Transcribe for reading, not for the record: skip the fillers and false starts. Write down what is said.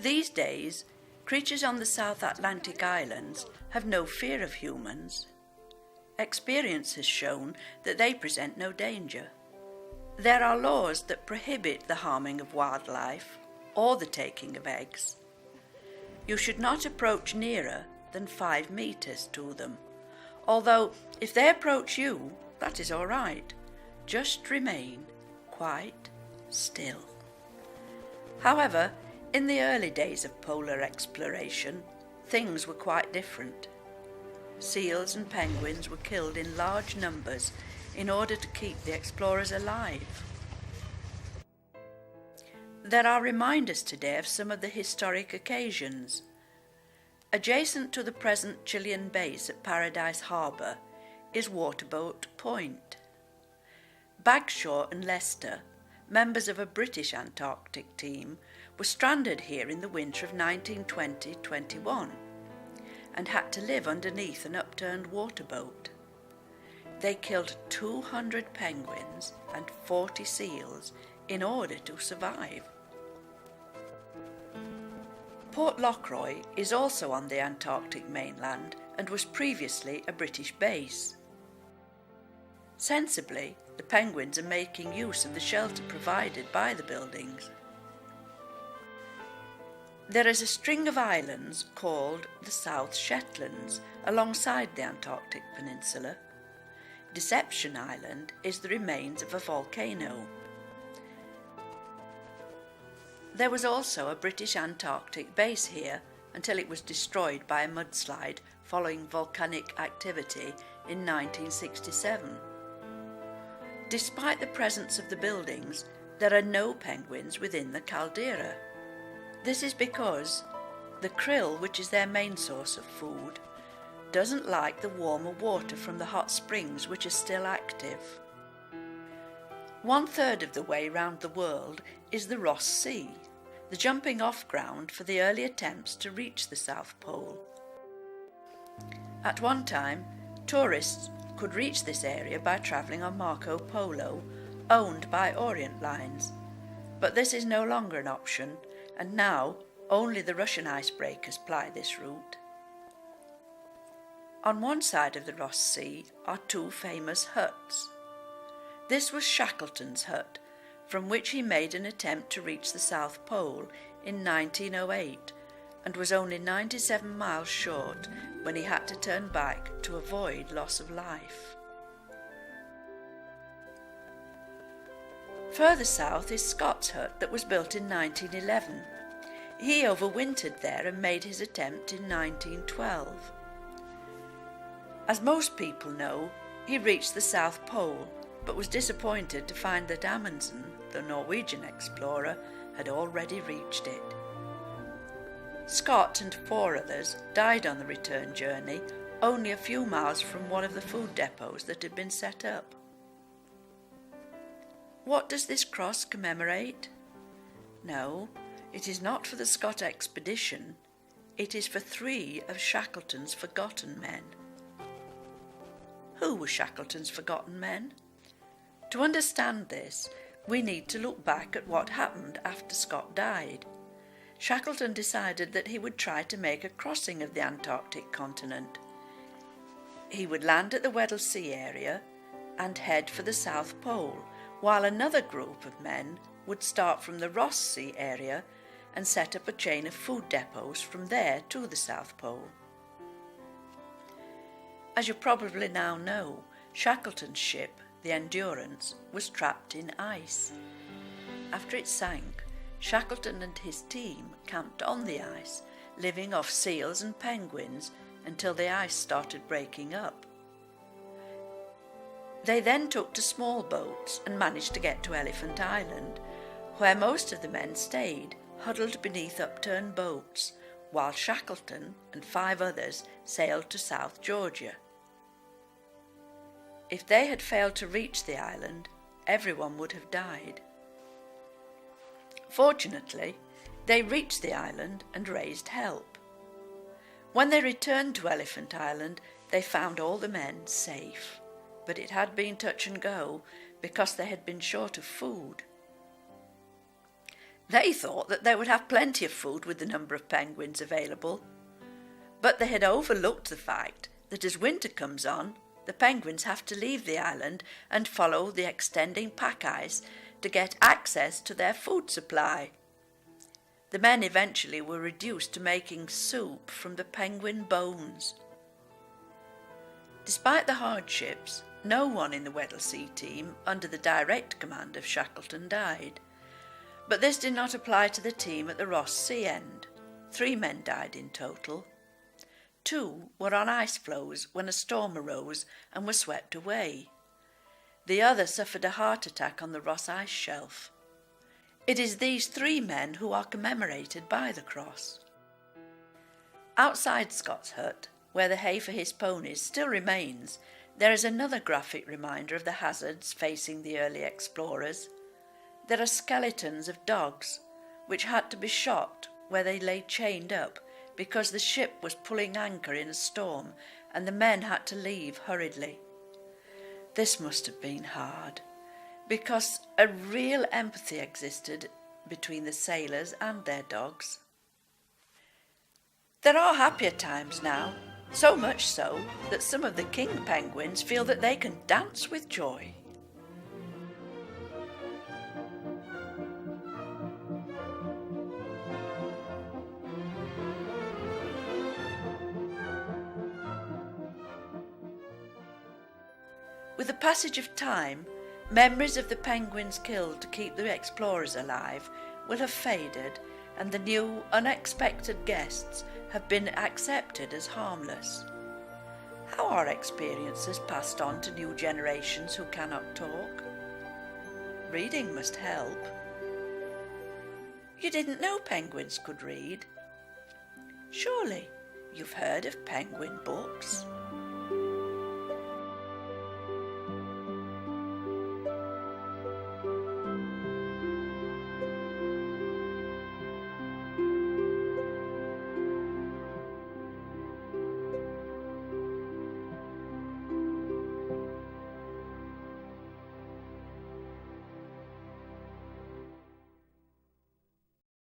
These days, creatures on the South Atlantic islands have no fear of humans. Experience has shown that they present no danger. There are laws that prohibit the harming of wildlife or the taking of eggs. You should not approach nearer than 5 meters to them, although if they approach you, that is all right. Just remain quite still. However, in the early days of polar exploration, things were quite different. Seals and penguins were killed in large numbers in order to keep the explorers alive. There are reminders today of some of the historic occasions. Adjacent to the present Chilean base at Paradise Harbour is Waterboat Point. Bagshaw and Lester, members of a British Antarctic team, were stranded here in the winter of 1920-21 and had to live underneath an upturned waterboat. They killed 200 penguins and 40 seals in order to survive. Port Lockroy is also on the Antarctic mainland and was previously a British base. Sensibly, the penguins are making use of the shelter provided by the buildings. There is a string of islands called the South Shetlands alongside the Antarctic Peninsula. Deception Island is the remains of a volcano. There was also a British Antarctic base here until it was destroyed by a mudslide following volcanic activity in 1967. Despite the presence of the buildings, there are no penguins within the caldera. This is because the krill, which is their main source of food, doesn't like the warmer water from the hot springs which are still active. 1/3 of the way round the world is the Ross Sea, the jumping off ground for the early attempts to reach the South Pole. At one time, tourists could reach this area by travelling on Marco Polo, owned by Orient Lines, but this is no longer an option, and now only the Russian icebreakers ply this route. On one side of the Ross Sea are 2 famous huts. This was Shackleton's hut, from which he made an attempt to reach the South Pole in 1908 and was only 97 miles short when he had to turn back to avoid loss of life. Further south is Scott's hut that was built in 1911. He overwintered there and made his attempt in 1912. As most people know, he reached the South Pole, but was disappointed to find that Amundsen, the Norwegian explorer, had already reached it. Scott and 4 others died on the return journey, only a few miles from one of the food depots that had been set up. What does this cross commemorate? No, it is not for the Scott expedition. It is for 3 of Shackleton's forgotten men. Who were Shackleton's forgotten men? To understand this, we need to look back at what happened after Scott died. Shackleton decided that he would try to make a crossing of the Antarctic continent. He would land at the Weddell Sea area and head for the South Pole, while another group of men would start from the Ross Sea area and set up a chain of food depots from there to the South Pole. As you probably now know, Shackleton's ship, the Endurance, was trapped in ice. After it sank, Shackleton and his team camped on the ice, living off seals and penguins until the ice started breaking up. They then took to small boats and managed to get to Elephant Island, where most of the men stayed, huddled beneath upturned boats, while Shackleton and 5 others sailed to South Georgia. If they had failed to reach the island, everyone would have died. Fortunately, they reached the island and raised help. When they returned to Elephant Island, they found all the men safe, but it had been touch and go because they had been short of food. They thought that they would have plenty of food with the number of penguins available. But they had overlooked the fact that as winter comes on, the penguins have to leave the island and follow the extending pack ice to get access to their food supply. The men eventually were reduced to making soup from the penguin bones. Despite the hardships, no one in the Weddell Sea team under the direct command of Shackleton died. But this did not apply to the team at the Ross Sea end. 3 men died in total. 2 were on ice floes when a storm arose and were swept away. The other suffered a heart attack on the Ross ice shelf. It is these 3 men who are commemorated by the cross. Outside Scott's hut, where the hay for his ponies still remains, there is another graphic reminder of the hazards facing the early explorers. There are skeletons of dogs, which had to be shot where they lay chained up because the ship was pulling anchor in a storm and the men had to leave hurriedly. This must have been hard, because a real empathy existed between the sailors and their dogs. There are happier times now, so much so that some of the king penguins feel that they can dance with joy. With the passage of time, memories of the penguins killed to keep the explorers alive will have faded, and the new, unexpected guests have been accepted as harmless. How are experiences passed on to new generations who cannot talk? Reading must help. You didn't know penguins could read? Surely you've heard of penguin books?